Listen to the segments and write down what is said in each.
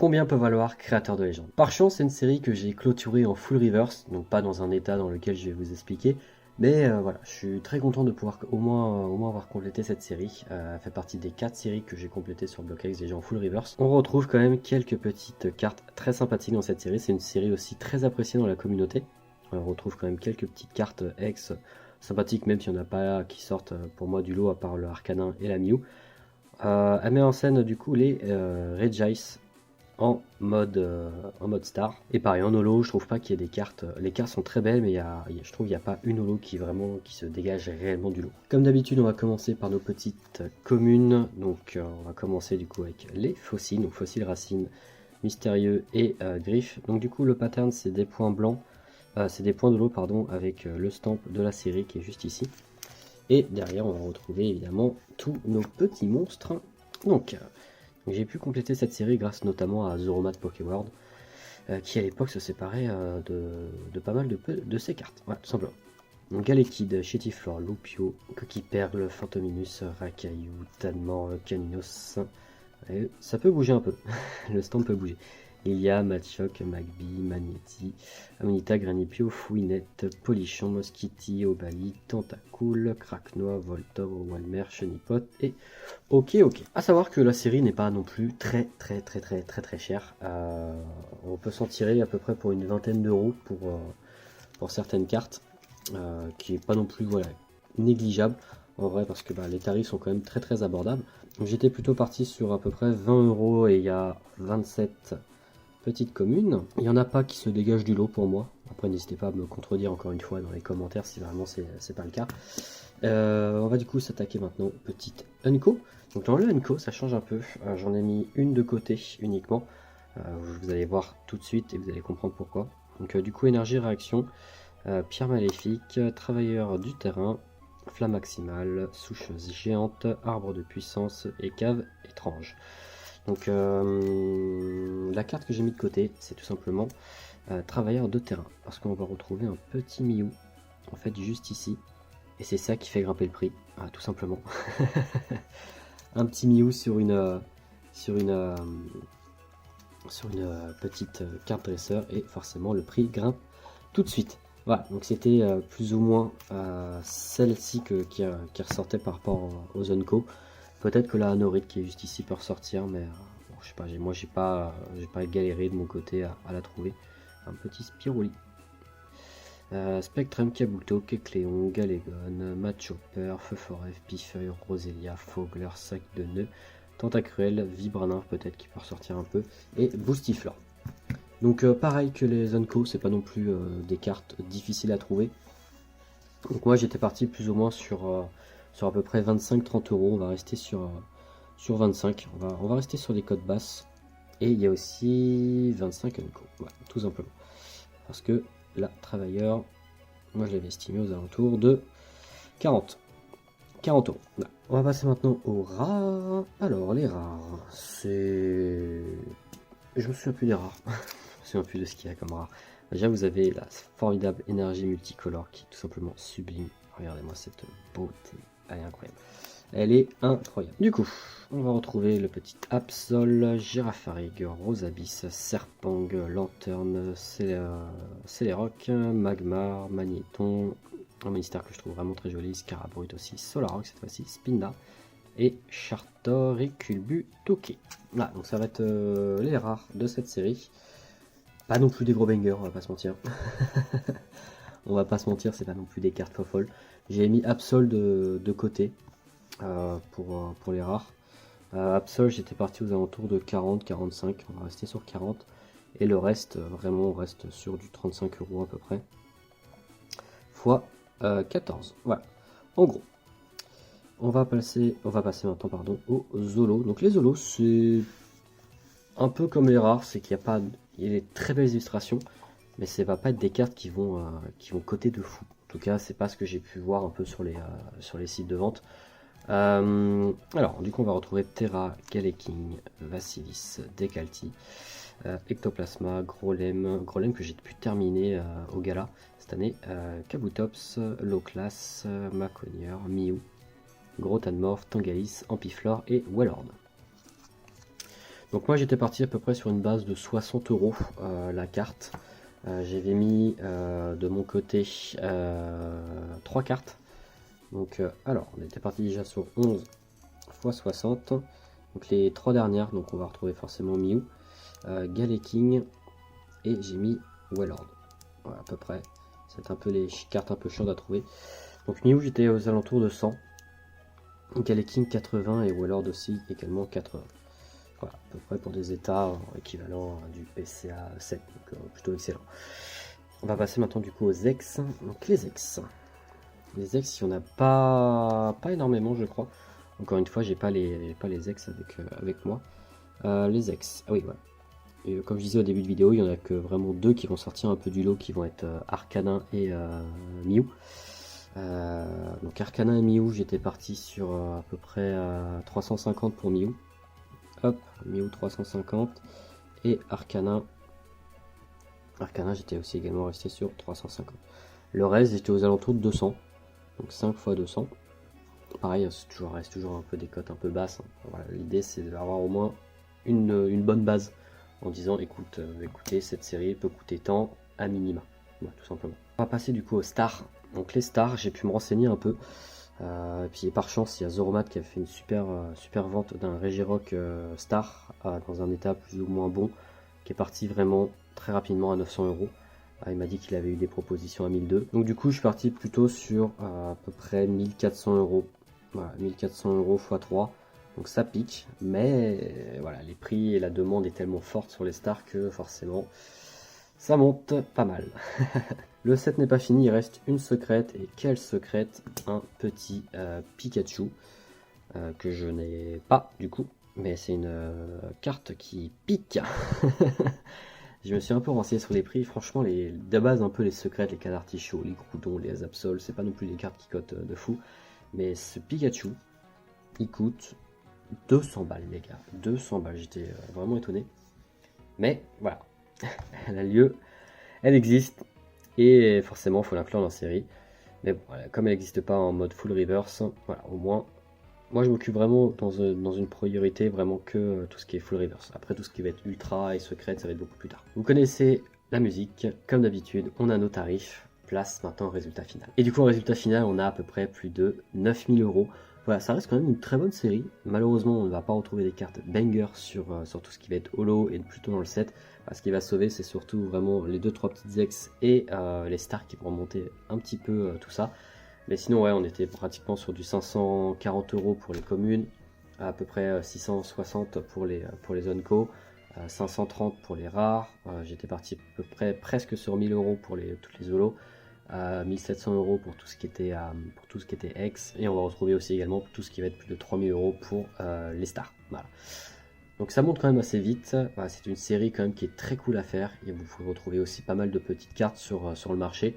Combien peut valoir Créateur de légende? Par chance, c'est une série que j'ai clôturée en full reverse, donc pas dans un état dans lequel je vais vous expliquer. Mais voilà, je suis très content de pouvoir au moins avoir complété cette série. Elle fait partie des 4 séries que j'ai complétées sur BlockX déjà en full reverse. On retrouve quand même quelques petites cartes très sympathiques dans cette série. C'est une série aussi très appréciée dans la communauté. On retrouve quand même quelques petites cartes ex sympathiques, même s'il n'y en a pas qui sortent pour moi du lot à part le Arcanin et la Mew. Elle met en scène du coup les Regice en mode star. Et pareil, en holo, je trouve pas qu'il y ait des cartes. Les cartes sont très belles, mais je trouve qu'il n'y a pas une holo qui se dégage réellement du lot. Comme d'habitude, on va commencer par nos petites communes. Donc, on va commencer du coup avec les fossiles. Donc, fossiles, racines, mystérieux et griffes. Donc, du coup, le pattern, c'est des points blancs. C'est des points de l'eau, pardon, avec le stamp de la série qui est juste ici. Et derrière, on va retrouver évidemment tous nos petits monstres. Donc, j'ai pu compléter cette série grâce notamment à Zoromat Pokéworld, qui à l'époque se séparait de pas mal de ses cartes. Voilà, tout simplement. Donc Galekid, Chétiflore, Loupio, Coquille Perle, Fantominus, Rakaillou, Tadmor, Caninos. Ça peut bouger un peu, le stand peut bouger. Lilia, Machoc, Magby, Magneti, Amonita, Granipio, Fouinette, Polichon, Moskiti, Obali, Tentacool, Craquenois, Voltor, Walmer, Chenipot et ok. A savoir que la série n'est pas non plus très chère. On peut s'en tirer à peu près pour une vingtaine d'euros pour certaines cartes, qui est pas non plus voilà, négligeable en vrai parce que les tarifs sont quand même très abordables. Donc j'étais plutôt parti sur à peu près 20 euros et il y a 27 petites communes. Il n'y en a pas qui se dégagent du lot pour moi. Après n'hésitez pas à me contredire encore une fois dans les commentaires si vraiment c'est pas le cas. On va du coup s'attaquer maintenant aux petites Unco. Donc dans le Unco ça change un peu. J'en ai mis une de côté uniquement. Vous allez voir tout de suite et vous allez comprendre pourquoi. Donc du coup énergie réaction, pierre maléfique, travailleur du terrain, flamme maximale, souche géante, arbre de puissance et cave étrange. Donc la carte que j'ai mis de côté, c'est tout simplement travailleur de terrain, parce qu'on va retrouver un petit Mew, en fait juste ici, et c'est ça qui fait grimper le prix, tout simplement. Un petit Mew sur une petite carte dresseur, et forcément le prix grimpe tout de suite. Voilà, donc c'était plus ou moins celle-ci qui ressortait par rapport aux Unco. Peut-être que la Anorite qui est juste ici peut ressortir, mais bon, je sais pas, moi j'ai pas galéré de mon côté à la trouver. Un petit Spiroli. Spectrum, Kabuto, Kecleon, Galégon, Machopper, Feuforef, Pifeuille, Roselia, Fogler, Sac de Nœud, Tentacruel, Vibranor peut-être qui peut ressortir un peu, et Boostiflor. Donc pareil que les Unco, c'est pas non plus des cartes difficiles à trouver. Donc moi j'étais parti plus ou moins sur à peu près 25-30 euros. On va rester sur 25. On va rester sur les codes basses. Et il y a aussi 25 Unco. Voilà, tout simplement. Parce que là, travailleur, moi je l'avais estimé aux alentours de 40 euros. Voilà. On va passer maintenant aux rares. Alors, les rares, c'est... Je me souviens plus des rares. Je me souviens plus de ce qu'il y a comme rare. Déjà, vous avez la formidable énergie multicolore qui est tout simplement sublime. Regardez-moi cette beauté. Elle est incroyable. Elle est incroyable. Du coup, on va retrouver le petit Absol, Girafarig, Rosabis, Serpang, Lanterne, Celeroc, Magmar, Magnéton, un ministère que je trouve vraiment très joli, Scarabrut aussi, Solaroc cette fois-ci, Spinda et Chartor et Culbu Toki. Voilà, donc ça va être les rares de cette série. Pas non plus des gros bangers, on va pas se mentir. On va pas se mentir, c'est pas non plus des cartes folles. J'ai mis Absol de côté pour les rares. Absol, j'étais parti aux alentours de 40-45, on va rester sur 40. Et le reste, vraiment, on reste sur du 35 euros à peu près. Fois 14. Voilà. En gros, on va passer maintenant aux Zolos. Donc les Zolos, c'est un peu comme les rares, c'est qu'il y a des très belles illustrations, mais ça va pas être des cartes qui vont coter de fou. En tout cas, c'est pas ce que j'ai pu voir un peu sur les sites de vente. Alors, du coup, on va retrouver Terra, Galeking, Vassilis, Decalti, Ectoplasma, Grolem que j'ai pu terminer au gala cette année, Kabutops, Loclas, Maconier, Mew, Grotadmorph, Tangalis, Ampiflore et Wellord. Donc moi j'étais parti à peu près sur une base de 60 € la carte. J'avais mis de mon côté 3 cartes. Donc alors on était parti déjà sur 11 x 60. Donc les 3 dernières, donc on va retrouver forcément Mew, Galeking et j'ai mis Wailord. Voilà à peu près. C'est un peu les cartes un peu chiantes à trouver. Donc Mew j'étais aux alentours de 100. Galeking 80 et Wailord aussi également 80. Voilà, à peu près pour des états équivalents du PCA 7, donc plutôt excellent. On va passer maintenant du coup aux ex. Donc les ex. Les ex, il n'y en a pas énormément je crois. Encore une fois, j'ai pas les ex avec moi. Les ex, ah oui voilà. Et comme je disais au début de vidéo, il n'y en a que vraiment 2 qui vont sortir un peu du lot, qui vont être Arcanin et Mew. Donc Arcanin et Mew, j'étais parti sur à peu près 350 pour Mew. Hop, Mew 350 et Arcanin j'étais aussi également resté sur 350. Le reste j'étais aux alentours de 200, donc 5 x 200. Pareil, reste toujours un peu des cotes un peu basses. Voilà, l'idée c'est d'avoir au moins une bonne base en disant écoutez, cette série peut coûter tant à minima, voilà, tout simplement. On va passer du coup aux stars. Donc les stars, j'ai pu me renseigner un peu. Et puis par chance, il y a Zoromat qui a fait une super vente d'un Regirock Star dans un état plus ou moins bon, qui est parti vraiment très rapidement à 900 €. Il m'a dit qu'il avait eu des propositions à 1002. Donc du coup, je suis parti plutôt sur à peu près 1400 €. Voilà, 1400 € x 3. Donc ça pique, mais voilà, les prix et la demande est tellement forte sur les stars que forcément, ça monte pas mal. Le set n'est pas fini, il reste une secrète. Et quelle secrète? Un petit Pikachu que je n'ai pas du coup. Mais c'est une carte qui pique. Je me suis un peu renseigné sur les prix. Franchement, de base, un peu les secrètes, les canards Tichot, les Groudon, les Absol, c'est pas non plus des cartes qui cotent de fou. Mais ce Pikachu, il coûte 200 balles, les gars. 200 balles, j'étais vraiment étonné. Mais voilà, elle a lieu, elle existe. Et forcément, il faut l'inclure dans la série. Mais bon, voilà, comme elle n'existe pas en mode full reverse, voilà, au moins, moi je m'occupe vraiment dans une priorité vraiment que tout ce qui est full reverse. Après, tout ce qui va être ultra et secret, ça va être beaucoup plus tard. Vous connaissez la musique, comme d'habitude, on a nos tarifs. Place maintenant au résultat final. Et du coup, au résultat final, on a à peu près plus de 9000 €. Voilà, ça reste quand même une très bonne série. Malheureusement, on ne va pas retrouver des cartes banger sur tout ce qui va être holo et plutôt dans le set. Ce qui va sauver, c'est surtout vraiment les 2-3 petites ex et les stars qui vont monter un petit peu tout ça. Mais sinon, ouais, on était pratiquement sur du 540 € pour les communes, à peu près 660 pour les zones co, 530 pour les rares. J'étais parti à peu près presque sur 1000 € pour toutes les holos. 1700 € pour tout ce qui était ex, et on va retrouver aussi également tout ce qui va être plus de 3000 € pour les stars. Voilà. Donc ça monte quand même assez vite. Voilà, c'est une série quand même qui est très cool à faire, et vous pouvez retrouver aussi pas mal de petites cartes sur le marché.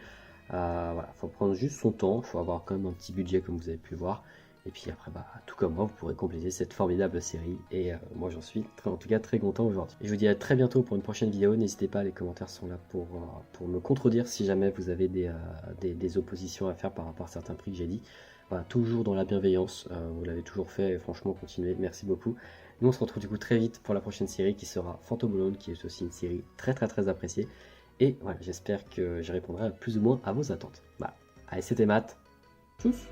Voilà, faut prendre juste son temps, il faut avoir quand même un petit budget comme vous avez pu voir. Et puis après, tout comme moi, vous pourrez compléter cette formidable série. Et moi, j'en suis en tout cas très content aujourd'hui. Et je vous dis à très bientôt pour une prochaine vidéo. N'hésitez pas, les commentaires sont là pour me contredire si jamais vous avez des oppositions à faire par rapport à certains prix que j'ai dit. Voilà, toujours dans la bienveillance. Vous l'avez toujours fait et franchement, continuez. Merci beaucoup. Nous, on se retrouve du coup très vite pour la prochaine série qui sera Phantobolone, qui est aussi une série très très très appréciée. Et voilà, j'espère que je répondrai plus ou moins à vos attentes. Voilà. Allez, c'était Matt. Tchuss!